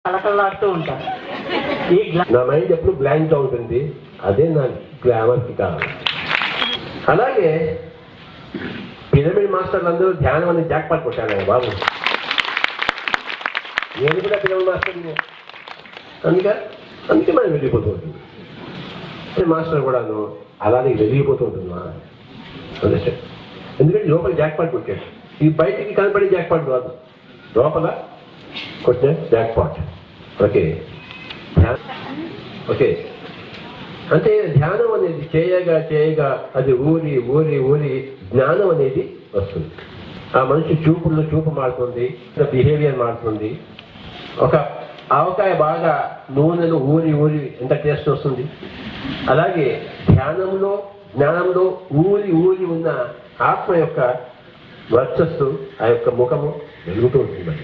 కలకలాడుతూ ఉంటారు. నా మైండ్ ఎప్పుడు బ్లాంక్గా ఉంటుంది, అదే నా గ్లామర్కి కావాలి. అలాగే పిరమిడ్ మాస్టర్లు అందరూ ధ్యానం అనేది జాక్పాట్ కొట్టాను బాబు. నేను కూడా పిరమిడ్ మాస్టర్ని, అందుకే మనం వెళ్ళిపోతూ ఉంటుంది. మాస్టర్ కూడాను అలాగే వెళ్ళిపోతూ ఉంటుందా అండర్స్టాండ్. ఎందుకంటే లోపల జాక్పాట్ కొట్టాడు. ఈ బయటికి కనపడే జాక్పాట్ కాదు, లోపల కొట్టిన జాక్పాట్. ఓకే ఓకే అంటే ధ్యానం అనేది చేయగా చేయగా అది ఊరి ఊరి ఊరి జ్ఞానం అనేది వస్తుంది. ఆ మనిషి చూపుల్లో చూపు మారుతుంది, బిహేవియర్ మారుతుంది. ఒక ఆవకాయ బాగా నూనెలు ఊరి ఊరి ఎంత టేస్ట్ వస్తుంది, అలాగే ధ్యానంలో జ్ఞానంలో ఊరి ఊరి ఉన్న ఆత్మ యొక్క వర్చస్సు, ఆ యొక్క ముఖము వెలుగుతూ ఉంటుంది.